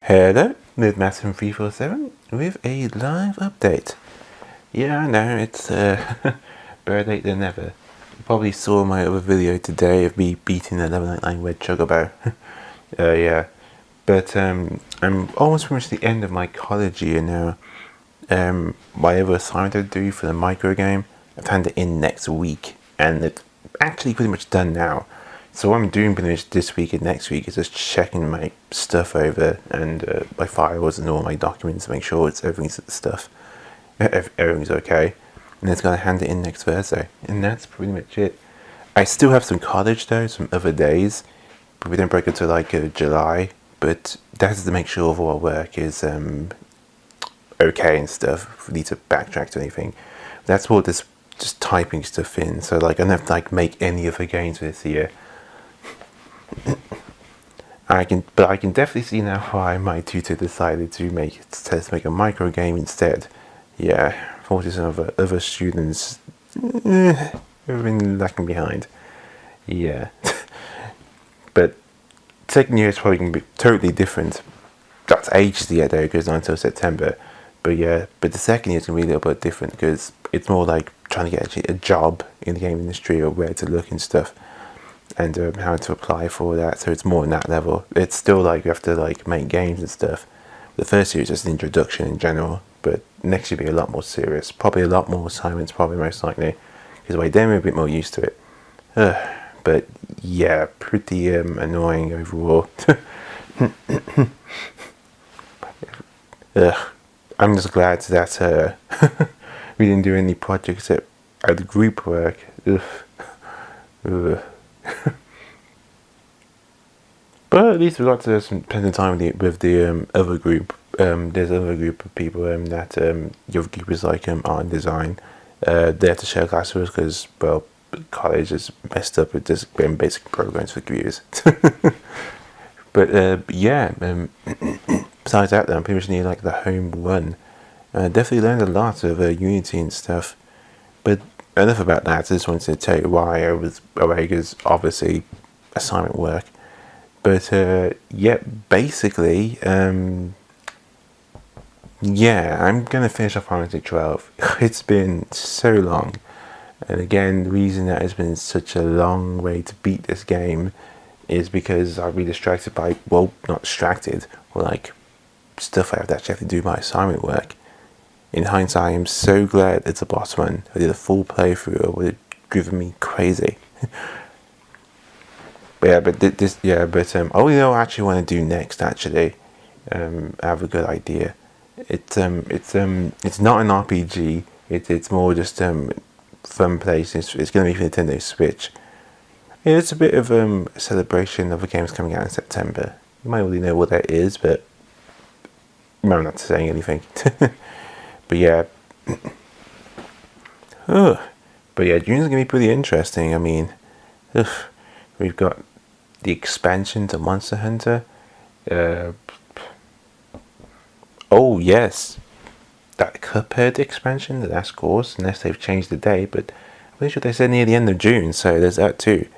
Hello, this is Matt from 347 with a live update. Yeah, I know, it's better late than never. You probably saw my other video today of me beating the level 99 Red Chocobo. Yeah. But I'm almost pretty much the end of my college year now. Whatever assignment I do for the micro game, I've handed it in next week, and it's actually pretty much done now. So what I'm doing pretty much this week and next week is just checking my stuff over and my files and all my documents to make sure everything's okay. And it's gonna hand it in next Thursday, and that's pretty much it. I still have some college though, some other days, but we don't break until like July. But that's to make sure all our work is okay and stuff. If we need to backtrack to anything, that's what this just typing stuff in. So like I don't have to like make any other games this year. I can definitely see now why my tutor decided to make a micro game instead. Yeah, 40% of other students have been lacking behind. Yeah, but second year is probably going to be totally different. That's ages yet though, it goes on until September. But yeah, but the second year is going to be a little bit different because it's more like trying to get actually a job in the game industry or where to look and stuff, and how to apply for that. So it's more on that level. It's still like you have to like make games and stuff. The first year is just an introduction in general, but next year will be a lot more serious. Probably a lot more assignments, probably most likely, because by then we're a bit more used to it. But yeah, pretty annoying overall. I'm just glad that we didn't do any projects at the group work. But at least we got to spend time with the other group. There's another group of people that your group is like art and design. They have to share class with us because, well, college is messed up with just basic programs for computers. But yeah, besides that, I'm pretty much near like the home run. Definitely learned a lot of Unity and stuff. But enough about that. I just wanted to tell you why I was away, because obviously assignment work. But yeah, basically, yeah, I'm gonna finish off Final Fantasy 12. It's been so long, and again, the reason that it's been such a long way to beat this game is because I've been distracted by, well, not distracted, or like stuff I actually have to do my assignment work. In hindsight, I'm so glad it's a boss run. I did a full playthrough, it would have driven me crazy. But yeah, I really know what I actually want to do next. Actually, I have a good idea. It's not an RPG. It's more just fun place. It's going to be for Nintendo Switch. Yeah, it's a bit of a celebration of the games coming out in September. You might already know what that is, but I'm not saying anything. But yeah, June's going to be pretty interesting. I mean, we've got the expansion to Monster Hunter. Oh yes, that Cuphead expansion, that's course, unless they've changed the date, but I'm pretty sure they said near the end of June, so there's that too.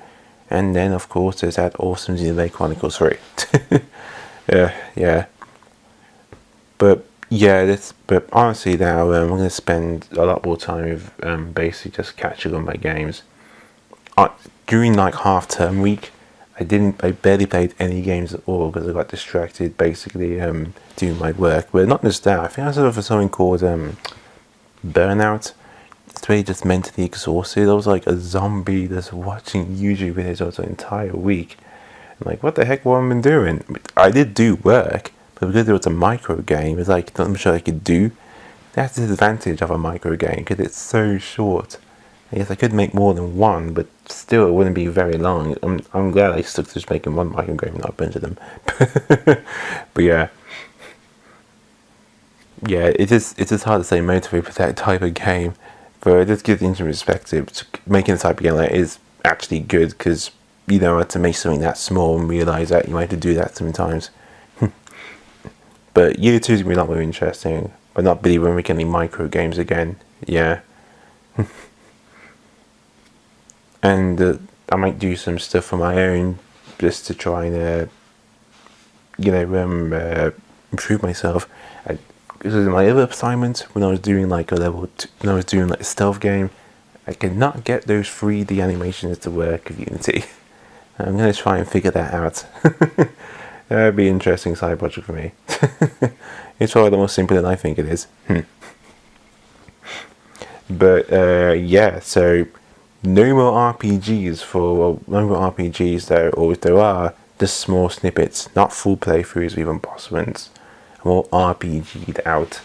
And then of course there's that awesome Xenoblade Chronicles 3. Yeah. But yeah, but honestly now I'm going to spend a lot more time with basically just catching on my games. During like half-term week, I barely played any games at all because I got distracted basically doing my work. But not just that, I think I was over for something called burnout. It's really just mentally exhausted. I was like a zombie just watching YouTube videos the entire week. I'm like, what the heck, what have I been doing? I did do work, but because it was a micro game, it's like not much I could do. That's the disadvantage of a micro game, because it's so short. Yes, I could make more than one, but still it wouldn't be very long. I'm glad I stuck to just making one micro game, not a bunch of them. But yeah, it's just hard to say motivate for that type of game. But it just gives the interesting perspective. Making the type of game like is actually good, because you know how to make something that small and realize that you might have to do that sometimes. But year 2 is going to be a lot more interesting. But not really when we get any micro games again. Yeah. And I might do some stuff on my own just to try and improve myself. Because in my other assignments, when I was doing like a when I was doing like a stealth game, I could not get those 3D animations to work with Unity. I'm going to try and figure that out. That would be an interesting side project for me. It's probably the most simple than I think it is. But yeah, so no more RPGs though, or if there are, just small snippets, not full playthroughs with impossibants. More RPG'd out.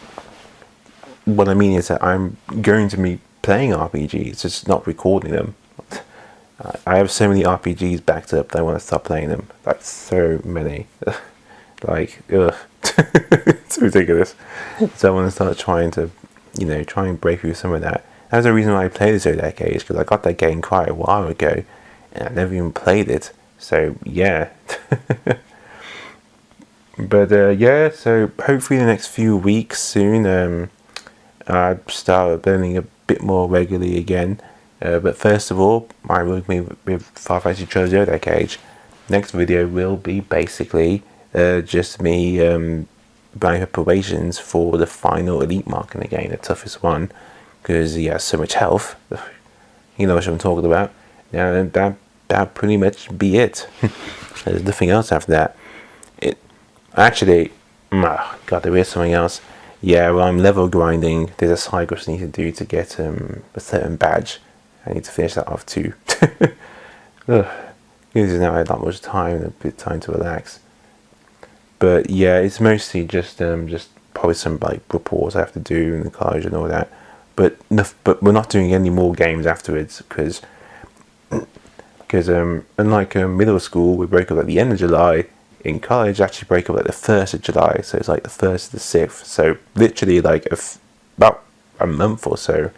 What I mean is that I'm going to be playing RPGs, just not recording them. I have so many RPGs backed up that I want to stop playing them. Like, so many. Like, ugh. It's ridiculous. So I want to start trying to, try and break through some of that. That's the reason why I played the Zodiac Age, because I got that game quite a while ago, and I never even played it. So, yeah. But, yeah, so hopefully in the next few weeks soon, I'll start learning a bit more regularly again. But first of all, I will be with Final Fantasy Trilogy Zodiac Age. Next video will be basically just me buying preparations for the final elite mark in the game, the toughest one, because he has so much health. You know what I'm talking about. Now that pretty much be it. There's nothing else after that. God, there is something else. Yeah, well, I'm level grinding. There's a side quest I need to do to get a certain badge. I need to finish that off too. Ugh. Because now I have not much time and a bit of time to relax. But yeah, it's mostly just probably some like reports I have to do in the college and all that. But we're not doing any more games afterwards because unlike middle school, we break up at the end of July. In college, actually break up like the 1st of July, so it's like the 1st to the 6th. So literally like about a month or so,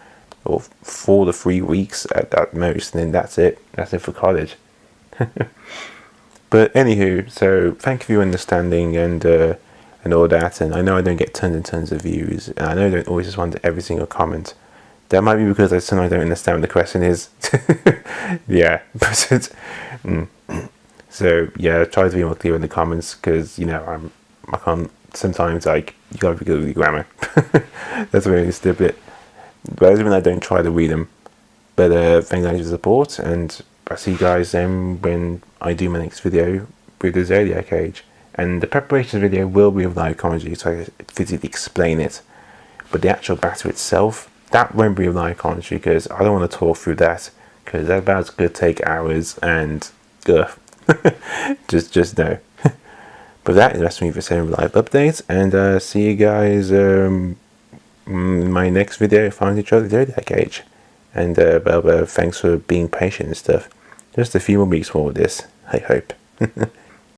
or 4 to 3 weeks at most, and then that's it. That's it for college. But anywho, so thank you for your understanding and all that. And I know I don't get tons and tons of views, and I know I don't always respond to every single comment. That might be because I sometimes don't understand what the question is. Yeah, but it's. So yeah, try to be more clear in the comments because I can't sometimes you gotta be good with your grammar. That's really stupid. But even I don't try to read them. But thank you for the support, and I'll see you guys then when I do my next video with the Zodiac Age. And the preparation video will be with live commentary, so I can physically explain it. But the actual battle itself, that won't be with live commentary because I don't want to talk through that because that battle's gonna take hours and just no. But that is the rest of me for saying live updates, and see you guys in my next video, Final Fantasy Zodiac Age. And thanks for being patient and stuff. Just a few more weeks more with this, I hope.